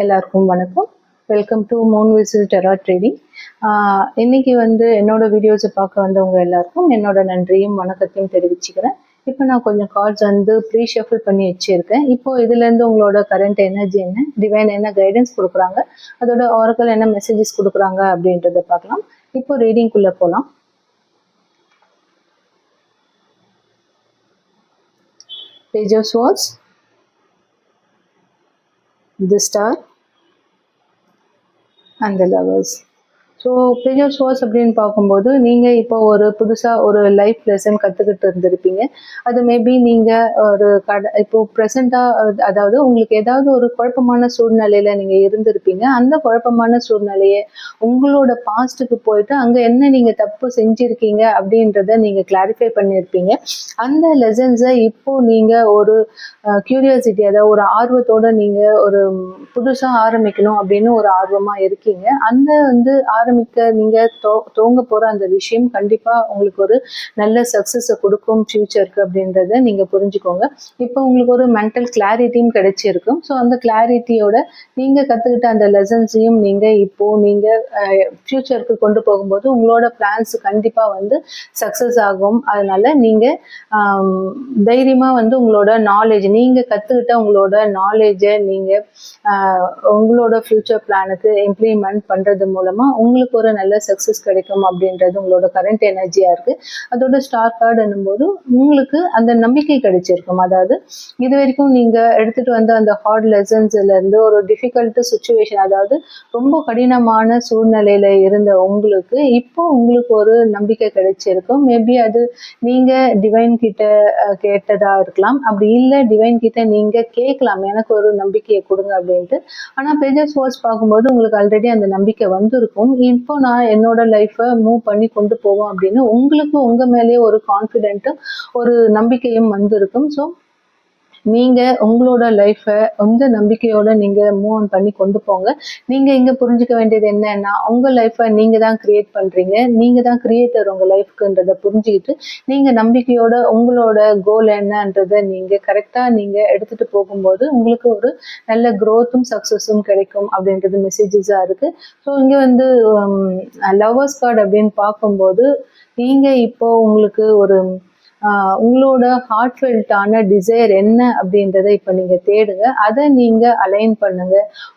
எல்லாருக்கும் வணக்கம். Welcome to moon whistle terra trading. இன்னைக்கு என்னோட வீடியோஸை பார்க்க வந்தவங்க எல்லாருக்கும் என்னோட நன்றியும் வணக்கத்தையும் தெரிவிச்சுக்கிறேன். இப்போ நான் கொஞ்சம் கார்ட்ஸ் ப்ரீ ஷஃபிள் பண்ணி வச்சிருக்கேன். இப்போ இதுலேருந்து உங்களோட கரண்ட் எனர்ஜி என்ன, டிவைன் என்ன கைடன்ஸ் கொடுக்குறாங்க, அதோட ஆரக்கிள் என்ன மெசேஜஸ் கொடுக்குறாங்க அப்படின்றத பார்க்கலாம். இப்போ ரீடிங்குள்ளே போகலாம். Page of Swords, the Star and the Lovers. So page of swords அப்படின்னு பார்க்கும்போது நீங்கள் இப்போ ஒரு புதுசாக ஒரு லைஃப் லெசன் கற்றுக்கிட்டு இருந்திருப்பீங்க. அது மேபி நீங்கள் ஒரு இப்போது ப்ரெசண்ட்டாக, அதாவது உங்களுக்கு ஏதாவது ஒரு குழப்பமான சூழ்நிலையில் நீங்கள் இருந்திருப்பீங்க. அந்த குழப்பமான சூழ்நிலையை உங்களோட பாஸ்ட்டுக்கு போயிட்டு அங்கே என்ன நீங்கள் தப்பு செஞ்சுருக்கீங்க அப்படின்றத நீங்கள் கிளாரிஃபை பண்ணியிருப்பீங்க. அந்த லெசன்ஸை இப்போது நீங்கள் ஒரு க்யூரியாசிட்டி, அதாவது ஒரு ஆர்வத்தோடு நீங்கள் ஒரு புதுசாக ஆரம்பிக்கணும் அப்படின்னு ஒரு ஆர்வமாக இருக்கீங்க. அந்த ஆரம்பிக்க நீங்கள் துவங்க போகிற அந்த விஷயம் கண்டிப்பாக உங்களுக்கு ஒரு நல்ல சக்ஸஸை கொடுக்கும் ஃபியூச்சருக்கு அப்படின்றத நீங்கள் புரிஞ்சுக்கோங்க. இப்போ உங்களுக்கு ஒரு மென்டல் கிளாரிட்டியும் கிடைச்சிருக்கும். ஸோ அந்த கிளாரிட்டியோட நீங்கள் கற்றுக்கிட்ட அந்த லெசன்ஸையும் நீங்கள் ஃபியூச்சருக்கு கொண்டு போகும்போது உங்களோட பிளான்ஸ் கண்டிப்பாக சக்ஸஸ் ஆகும். அதனால நீங்கள் தைரியமாக உங்களோட நாலேஜ், நீங்கள் கற்றுக்கிட்ட உங்களோட நாலேஜை நீங்கள் உங்களோட ஃபியூச்சர் பிளானுக்கு இம்ப்ளிமெண்ட் பண்ணுறது மூலமாக உங்களுக்கு ஒரு நல்ல சக்ஸஸ் கிடைக்கும் அப்படின்றது உங்களோட கரண்ட் எனர்ஜியாக இருக்குது. அதோட ஸ்டார் கார்டு என்னும்போது உங்களுக்கு அந்த நம்பிக்கை கிடைச்சிருக்கும். அதாவது இது வரைக்கும் நீங்கள் எடுத்துகிட்டு வந்த அந்த ஹார்ட் லெசன்ஸ்லேருந்து ஒரு டிஃபிகல்ட் சுச்சுவேஷன், அதாவது ரொம்ப கடினமான சூழ்நிலையில் இருந்த உங்களுக்கு இப்போ உங்களுக்கு ஒரு நம்பிக்கை கிடைச்சிருக்கும். மேபி அது நீங்கள் டிவைன் கிட்ட கேட்டதாக இருக்கலாம், அப்படி இல்லை டிவைன் கிட்ட நீங்கள் கேட்கலாம், எனக்கு ஒரு நம்பிக்கையை கொடுங்க அப்படின்ட்டு. ஆனால் பேஜ் ஆஃப் ஸ்வார்ட்ஸ் பார்க்கும்போது உங்களுக்கு ஆல்ரெடி அந்த நம்பிக்கை வந்திருக்கும். இப்போ நான் என்னோட லைஃப்பை மூவ் பண்ணி கொண்டு போவோம் அப்படின்னு உங்களுக்கு உங்கள் மேலேயே ஒரு கான்ஃபிடென்ட்டும் ஒரு நம்பிக்கையும் வந்திருக்கும். ஸோ நீங்கள் உங்களோட லைஃப்பை அந்த நம்பிக்கையோடு நீங்கள் மூவ் ஆன் பண்ணி கொண்டு போங்க. நீங்கள் இங்கே புரிஞ்சுக்க வேண்டியது என்னன்னா, உங்கள் லைஃப்பை நீங்கள் தான் க்ரியேட் பண்ணுறீங்க, நீங்கள் தான் க்ரியேட்டர் உங்கள் லைஃப்க்குன்றதை புரிஞ்சுக்கிட்டு நீங்கள் நம்பிக்கையோட உங்களோட கோல் என்னன்றதை நீங்கள் கரெக்டாக நீங்கள் எடுத்துகிட்டு போகும்போது உங்களுக்கு ஒரு நல்ல க்ரோத்தும் சக்ஸஸும் கிடைக்கும் அப்படின்றது மெசேஜஸாக இருக்குது. ஸோ இங்கே லவ்வர்ஸ் கார்டு அப்படின்னு பார்க்கும்போது நீங்கள் இப்போது உங்களுக்கு ஒரு உங்களோட ஹார்ட்ஃபெல்ட்டான டிசைர் என்ன அப்படின்றத இப்போ நீங்கள் தேடுங்க, அதை நீங்கள் அலைன் பண்ணுங்க.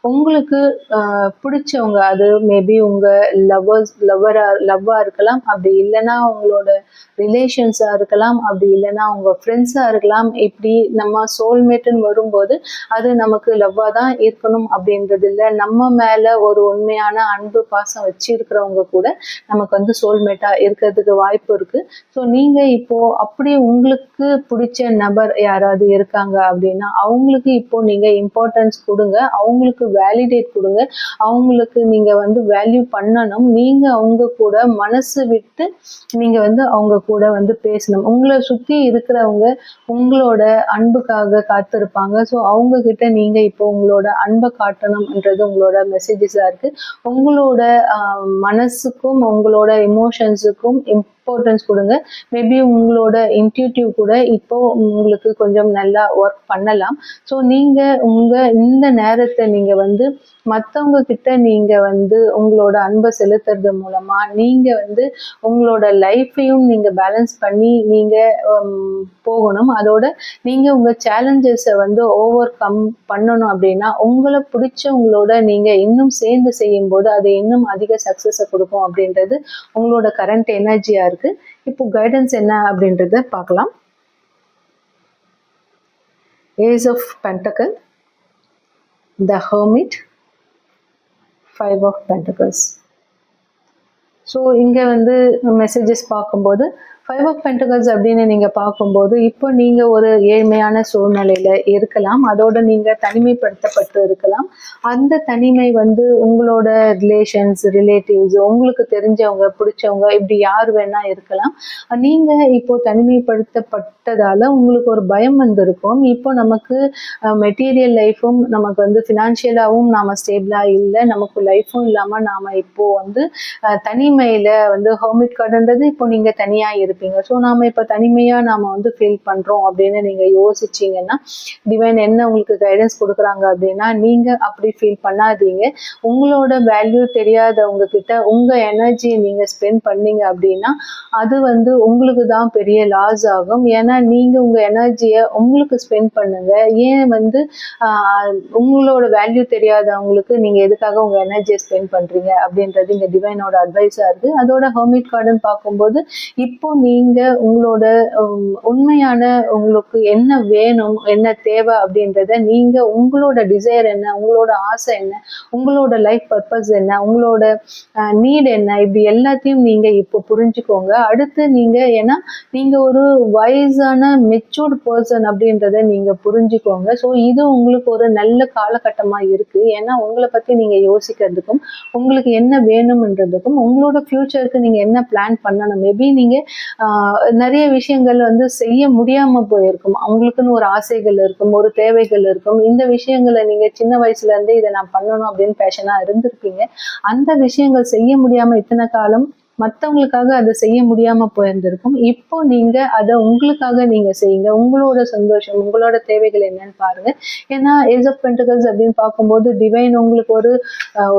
உங்களுக்கு பிடிச்சவங்க, அது மேபி உங்கள் லவ்வாக இருக்கலாம், அப்படி இல்லைன்னா உங்களோட ரிலேஷன்ஸாக இருக்கலாம், அப்படி இல்லைன்னா உங்கள் ஃப்ரெண்ட்ஸாக இருக்கலாம். இப்படி நம்ம சோல்மேட்டுன்னு வரும்போது அது நமக்கு லவ்வாக தான் இருக்கணும் அப்படின்றது இல்லை. நம்ம மேலே ஒரு உண்மையான அன்பு பாசம் வச்சிருக்கிறவங்க கூட நமக்கு சோல்மேட்டாக இருக்கிறதுக்கு வாய்ப்பு இருக்குது. ஸோ நீங்கள் இப்போது அப்படி உங்களுக்கு பிடிச்ச நபர் யாராவது இருக்காங்க அப்படின்னா அவங்களுக்கு இப்போ நீங்க இம்பார்ட்டன்ஸ் கொடுங்க, அவங்களுக்கு வேலிடேட் கொடுங்க, அவங்களுக்கு நீங்க வேல்யூ பண்ணணும். நீங்க அவங்க கூட மனசு விட்டு நீங்க அவங்க கூட பேசணும். உங்களை சுத்தி இருக்கிறவங்க உங்களோட அன்புக்காக காத்திருப்பாங்க. ஸோ அவங்க கிட்ட நீங்க இப்போ உங்களோட அன்பை காட்டணும்ன்றது உங்களோட மெசேஜஸா இருக்கு. உங்களோட மனசுக்கும் உங்களோட எமோஷன்ஸுக்கும் இம்பார்ட்டன்ஸ் கொடுங்க. மேபி உங்களோட இன்ட்யூட்டிவ் கூட இப்போ உங்களுக்கு கொஞ்சம் நல்லா ஒர்க் பண்ணலாம். ஸோ நீங்கள் இந்த நேரத்தை நீங்கள் மற்றவங்க கிட்ட நீங்கள் உங்களோட அன்பை செலுத்துறது மூலமாக நீங்கள் உங்களோட லைஃப்பையும் நீங்கள் பேலன்ஸ் பண்ணி நீங்கள் போகணும். அதோட நீங்கள் உங்கள் சேலஞ்சஸை ஓவர் கம் பண்ணணும். அப்படின்னா உங்களை பிடிச்சவங்களோட நீங்கள் இன்னும் சேர்ந்து செய்யும்போது அது இன்னும் அதிக சக்ஸஸை கொடுக்கும் அப்படின்றது உங்களோட கரண்ட் எனர்ஜியாக இருக்குது. இப்போ கைடன்ஸ் என்ன அப்படின்றத பார்க்கலாம். Ace of Pentacle, the Hermit, Five of Pentacles. So இங்கே மெசேஜஸ் பார்க்கும்போது ஃபைவ் ஆஃப் பென்டகல்ஸ் அப்படின்னு நீங்கள் பார்க்கும்போது இப்போ நீங்கள் ஒரு ஏழ்மையான சூழ்நிலையில் இருக்கலாம், அதோட நீங்கள் தனிமைப்படுத்தப்பட்டு இருக்கலாம். அந்த தனிமை உங்களோட ரிலேட்டிவ்ஸ், உங்களுக்கு தெரிஞ்சவங்க பிடிச்சவங்க, இப்படி யார் வேணால் இருக்கலாம். நீங்கள் இப்போ தனிமைப்படுத்தப்பட்டதால் உங்களுக்கு ஒரு பயம் இருக்கும். இப்போ நமக்கு மெட்டீரியல் லைஃப்பும் நமக்கு ஃபினான்ஷியலாகவும் நாம் ஸ்டேபிளாக இல்லை, நமக்கு லைஃப்பும் இல்லாமல் நாம் இப்போது தனிமையில் ஹெர்மிட் கார்டுன்றது இப்போ நீங்கள் தனியாக இருந்திருப்பீங்க. ஸோ நாம இப்போ தனிமையா நாம வந்து ஃபீல் பண்றோம் அப்படின்னு நீங்க யோசிச்சீங்கன்னா, டிவைன் என்ன உங்களுக்கு கைடன்ஸ் கொடுக்குறாங்க அப்படின்னா, நீங்க அப்படி ஃபீல் பண்ணாதீங்க. உங்களோட வேல்யூ தெரியாதவங்க கிட்ட உங்க எனர்ஜியை நீங்க ஸ்பெண்ட் பண்ணீங்க அப்படின்னா, அது வந்து உங்களுக்கு தான் பெரிய லாஸ் ஆகும். ஏன்னா நீங்க உங்க எனர்ஜியை உங்களுக்கு ஸ்பெண்ட் பண்ணுங்க. ஏன் வந்து உங்களோட வேல்யூ தெரியாதவங்களுக்கு நீங்க எதுக்காக உங்க எனர்ஜியை ஸ்பெண்ட் பண்றீங்க அப்படின்றது இங்க டிவைனோட அட்வைஸா இருக்கு. அதோட ஹெர்மிட் கார்டுன்னு பார்க்கும்போது, இப்போ நீங்க உங்களோட உண்மையான உங்களுக்கு என்ன வேணும், என்ன தேவை அப்படின்றத நீங்க உங்களோட டிசைர் என்ன, உங்களோட ஆசை என்ன, உங்களோட லைஃப் பர்பஸ் என்ன, உங்களோட நீட் என்ன, இப்படி எல்லாத்தையும் நீங்க இப்போ புரிஞ்சுக்கோங்க. அடுத்து நீங்க ஏன்னா நீங்க ஒரு வைஸான மெச்சூர்ட் பர்சன் அப்படின்றத நீங்க புரிஞ்சுக்கோங்க. ஸோ இது உங்களுக்கு ஒரு நல்ல காலகட்டமா இருக்கு. ஏன்னா உங்களை பத்தி நீங்க யோசிக்கிறதுக்கும், உங்களுக்கு என்ன வேணும்ன்றதுக்கும், உங்களோட ஃபியூச்சருக்கு நீங்க என்ன பிளான் பண்ணணும். மேபி நீங்க நிறைய விஷயங்கள் வந்து செய்ய முடியாம போயிருக்கும். அவங்களுக்குன்னு ஒரு ஆசைகள் இருக்கும், ஒரு தேவைகள் இருக்கும். இந்த விஷயங்களை நீங்க சின்ன வயசுல இருந்தே இதை நான் பண்ணணும் அப்படின்னு பேஷனா இருந்திருப்பீங்க. அந்த விஷயங்கள் செய்ய முடியாம இத்தனை காலம் மற்றவங்களுக்காக அதை செய்ய முடியாம போயிருந்திருக்கும். இப்போ நீங்க அதை உங்களுக்காக நீங்க செய்யுங்க. உங்களோட சந்தோஷம், உங்களோட தேவைகள் என்னன்னு பாருங்க. ஏன்னா ஏஸ் ஆஃப் பென்டகல்ஸ் அப்படின்னு பார்க்கும்போது டிவைன் உங்களுக்கு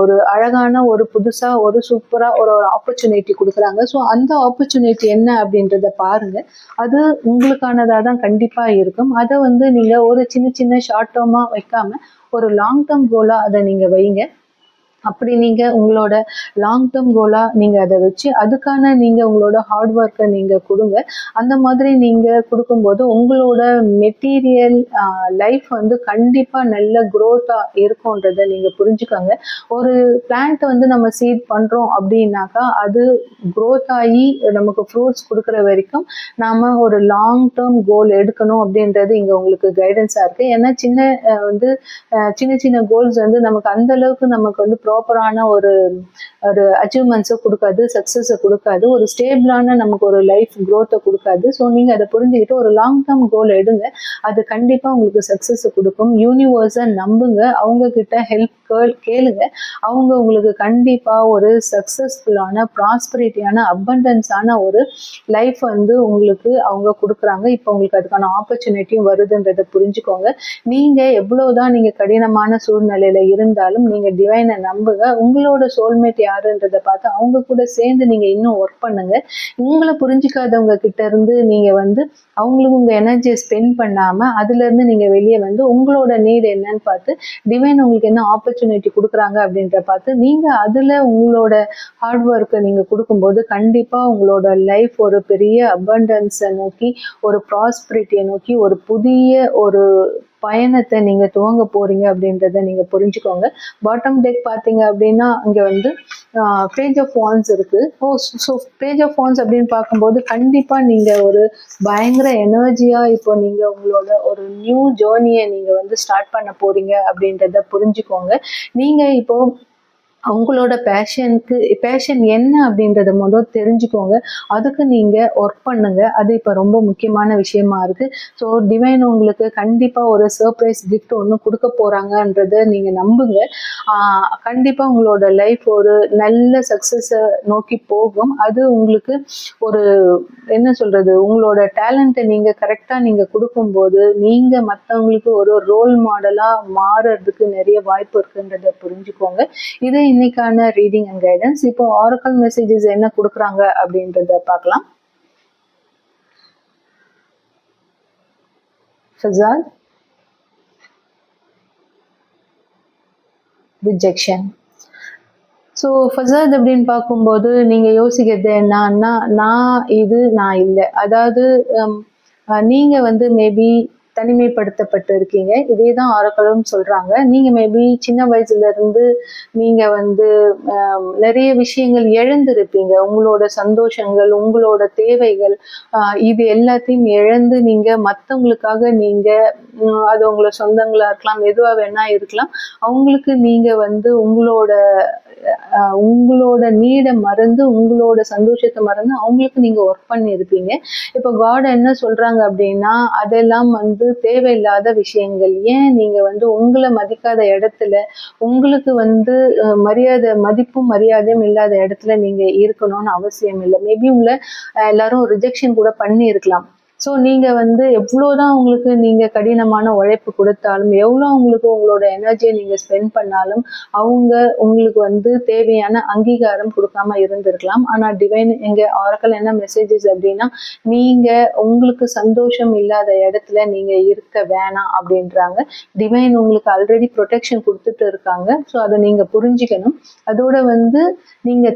ஒரு அழகான ஒரு புதுசா ஒரு சூப்பரா ஒரு ஆப்பர்ச்சுனிட்டி கொடுக்குறாங்க. ஸோ அந்த ஆப்பர்ச்சுனிட்டி என்ன அப்படின்றத பாருங்க. அது உங்களுக்கானதா தான் கண்டிப்பா இருக்கும். அதை வந்து நீங்க ஒரு சின்ன சின்ன ஷார்ட் டேர்மா வைக்காம ஒரு லாங் டேர்ம் கோலா அதை நீங்க வைங்க. அப்படி நீங்க உங்களோட லாங் டேர்ம் கோலா நீங்க அதை வச்சு அதுக்கான நீங்க உங்களோட ஹார்ட் ஒர்க்கை நீங்க கொடுங்க. அந்த மாதிரி நீங்க கொடுக்கும்போது உங்களோட மெட்டீரியல் லைஃப் வந்து கண்டிப்பா நல்ல குரோத்தா இருக்கும்ன்றதை நீங்க புரிஞ்சுக்கோங்க. ஒரு பிளான்ட் வந்து நம்ம சீட் பண்றோம் அப்படின்னாக்கா அது குரோத் ஆகி நமக்கு ஃப்ரூட்ஸ் கொடுக்குற வரைக்கும் நாம ஒரு லாங் டேர்ம் கோல் எடுக்கணும் அப்படின்றது இங்க உங்களுக்கு கைடன்ஸா இருக்கு. ஏன்னா சின்ன சின்ன கோல்ஸ் வந்து நமக்கு அந்த அளவுக்கு நமக்கு வந்து ப்ராப்பரான ஒரு அச்சீவ்மெண்ட்ஸை கொடுக்காது, சக்ஸஸை கொடுக்காது, ஒரு ஸ்டேபிளான நமக்கு ஒரு லைஃப் க்ரோத்தை கொடுக்காது. ஸோ நீங்கள் அதை புரிஞ்சுக்கிட்டு ஒரு லாங் டேர்ம் கோல் எடுங்க. அது கண்டிப்பாக உங்களுக்கு சக்ஸஸை கொடுக்கும். யூனிவர்ஸை நம்புங்க, அவங்க கிட்ட ஹெல்ப் கேளுங்க. அவங்க உங்களுக்கு கண்டிப்பாக ஒரு சக்ஸஸ்ஃபுல்லான ப்ராஸ்பரிட்டியான அபண்டன்ஸான ஒரு லைஃப் வந்து உங்களுக்கு அவங்க கொடுக்குறாங்க. இப்போ உங்களுக்கு அதுக்கான ஆப்பர்ச்சுனிட்டியும் வருதுன்றதை புரிஞ்சுக்கோங்க. நீங்கள் எவ்வளோதான் நீங்கள் கடினமான சூழ்நிலையில் இருந்தாலும் நீங்கள் டிவைனை நம்புங்க. உங்களோட சோல்மேட் யாருன்றதை பார்த்து அவங்க கூட சேர்ந்து நீங்கள் இன்னும் ஒர்க் பண்ணுங்க. உங்களை புரிஞ்சிக்காதவங்க கிட்ட இருந்து நீங்கள் வந்து அவங்களுக்கு உங்கள் எனர்ஜியை ஸ்பெண்ட் பண்ணாமல் அதுலேருந்து நீங்கள் வெளியே வந்து உங்களோட நீட் என்னன்னு பார்த்து டிவைன் உங்களுக்கு என்ன ஆப்பர்ச்சுனிட்டி கொடுக்குறாங்க அப்படின்ற பார்த்து நீங்கள் அதில் உங்களோட ஹார்ட் ஒர்க்கை நீங்கள் கொடுக்கும்போது கண்டிப்பாக உங்களோட லைஃப் ஒரு பெரிய அபண்டன்ஸை நோக்கி, ஒரு ப்ராஸ்பரிட்டியை நோக்கி ஒரு புதிய ஒரு பயணத்தை நீங்க துவங்க போறீங்க அப்படின்றத நீங்க புரிஞ்சுக்கோங்க. பாட்டம் டெக் பாத்தீங்க அப்படின்னா இங்க வந்து பேஜ் ஆஃப் வான்ஸ் இருக்கு. ஸோ பேஜ் ஆஃப் வான்ஸ் அப்படின்னு பார்க்கும்போது கண்டிப்பா நீங்க ஒரு பயங்கர எனர்ஜியா இப்போ நீங்க உங்களோட ஒரு நியூ ஜேர்னியை நீங்க வந்து ஸ்டார்ட் பண்ண போறீங்க அப்படின்றத புரிஞ்சுக்கோங்க. நீங்க இப்போ அவங்களோட பேஷன் என்ன அப்படின்றத முதல் தெரிஞ்சுக்கோங்க. அதுக்கு நீங்கள் ஒர்க் பண்ணுங்க. அது இப்போ ரொம்ப முக்கியமான விஷயமா இருக்குது. ஸோ டிவைன் உங்களுக்கு கண்டிப்பாக ஒரு சர்ப்ரைஸ் கிஃப்ட் ஒன்று கொடுக்க போகிறாங்கன்றத நீங்கள் நம்புங்க. கண்டிப்பாக உங்களோட லைஃப் ஒரு நல்ல சக்ஸஸை நோக்கி போகும். அது உங்களுக்கு ஒரு என்ன சொல்கிறது, உங்களோட டேலண்ட்டை நீங்கள் கரெக்டாக நீங்கள் கொடுக்கும்போது நீங்கள் மற்றவங்களுக்கு ஒரு ரோல் மாடலாக மாறுறதுக்கு நிறைய வாய்ப்பு இருக்குன்றதை புரிஞ்சுக்கோங்க. இது இன்னைக்கான ரீடிங் அண்ட் கைடன்ஸ். இப்போ ஆரக்கிள் மெசேஜஸ் என்ன கொடுக்குறாங்க அப்படின்றத பார்க்கலாம். ஃபசாத், ரிஜெக்ஷன். ஸோ ஃபசாத் அப்படின்னு பார்க்கும்போது நீங்கள் யோசிக்கிறது என்னன்னா, நான் இல்லை. அதாவது நீங்கள் வந்து மேபி தனிமைப்படுத்தப்பட்டு இருக்கீங்க. இதே தான் ஆரக்கிளும் சொல்றாங்க. நீங்க மேபி சின்ன வயசுல இருந்து நீங்க வந்து நிறைய விஷயங்கள் இழந்திருப்பீங்க. உங்களோட சந்தோஷங்கள், உங்களோட தேவைகள், இது எல்லாத்தையும் இழந்து நீங்க மற்றவங்களுக்காக நீங்க அது உங்களோட சொந்தங்களா இருக்கலாம், எதுவா வேணா இருக்கலாம், அவங்களுக்கு நீங்க வந்து உங்களோட உங்களோட நீடை மறந்து உங்களோட சந்தோஷத்தை மறந்து அவங்களுக்கு நீங்க ஒர்க் பண்ணி இருப்பீங்க. இப்போ காட் என்ன சொல்றாங்க அப்படின்னா, அதெல்லாம் வந்து தேவையில்லாத விஷயங்கள். ஏன் நீங்க வந்து உங்களை மதிக்காத இடத்துல, உங்களுக்கு வந்து மதிப்பும் மரியாதையும் இல்லாத இடத்துல நீங்க இருக்கணும்னு அவசியம் இல்லை. மேபி உங்களை எல்லாரும் ரிஜெக்ஷன் கூட பண்ணி இருக்கலாம். ஸோ நீங்க வந்து எவ்வளோதான் உங்களுக்கு நீங்க கடினமான உழைப்பு கொடுத்தாலும், எவ்வளோ உங்களுக்கு உங்களோட எனர்ஜியை நீங்க ஸ்பெண்ட் பண்ணாலும், அவங்க உங்களுக்கு வந்து தேவையான அங்கீகாரம் கொடுக்காம இருந்திருக்கலாம். ஆனா டிவைன் எங்க ஆரக்கல் என்ன மெசேஜஸ் அப்படின்னா, நீங்க உங்களுக்கு சந்தோஷம் இல்லாத இடத்துல நீங்க இருக்க வேணாம் அப்படின்றாங்க. டிவைன் உங்களுக்கு ஆல்ரெடி ப்ரொடெக்ஷன் கொடுத்துட்டு இருக்காங்க. ஸோ அதை நீங்க புரிஞ்சுக்கணும். அதோட வந்து நீங்க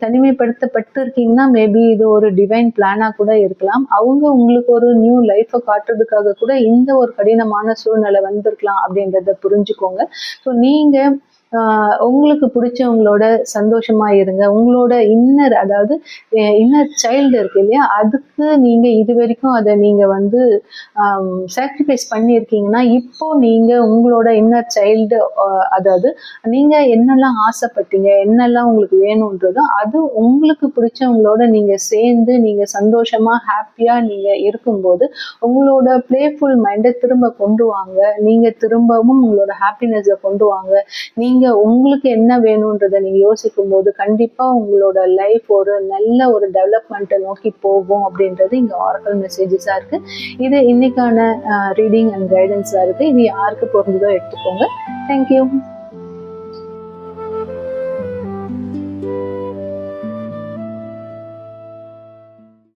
தனிமைப்படுத்தப்பட்டு இருக்கீங்கன்னா மேபி இது ஒரு டிவைன் பிளானா கூட இருக்கலாம். அவங்க உங்களுக்கு ஒரு நியூ லைஃபை காட்டுறதுக்காக கூட இந்த ஒரு கடினமான சூழ்நிலை வந்திருக்கலாம் அப்படின்றத புரிஞ்சுக்கோங்க. ஸோ நீங்க உங்களுக்கு பிடிச்சவங்களோட சந்தோஷமா இருங்க. உங்களோட இன்னர், அதாவது இன்னர் சைல்டு இருக்கு இல்லையா, அதுக்கு நீங்க இது வரைக்கும் அதை நீங்க வந்து சாக்ரிஃபைஸ் பண்ணியிருக்கீங்கன்னா, இப்போ நீங்க உங்களோட இன்னர் சைல்டு, அதாவது நீங்க என்னெல்லாம் ஆசைப்பட்டீங்க, என்னெல்லாம் உங்களுக்கு வேணும்ன்றதோ அது உங்களுக்கு பிடிச்சவங்களோட நீங்க சேர்ந்து நீங்க சந்தோஷமா ஹாப்பியா நீங்க இருக்கும்போது உங்களோட பிளேஃபுல் மைண்டை திரும்ப கொண்டு வாங்க. நீங்க திரும்பவும் உங்களோட ஹாப்பினஸை கொண்டு வாங்க. நீங்க உங்களுக்கு என்ன வேணும்ன்றதை நீங்க யோசிக்கும் போது கண்டிப்பா உங்களோட லைஃப் ஒரு நல்ல ஒரு டெவலப்மெண்ட்டை நோக்கி போகும் அப்படின்றது இங்க ஆரக்கல் மெசேஜஸா இருக்கு. இது இன்னைக்கான ரீடிங் அண்ட் கைடன்ஸா இருக்கு. இது யாருக்கு பொருந்ததோ எடுத்துக்கோங்க. தேங்க்யூ.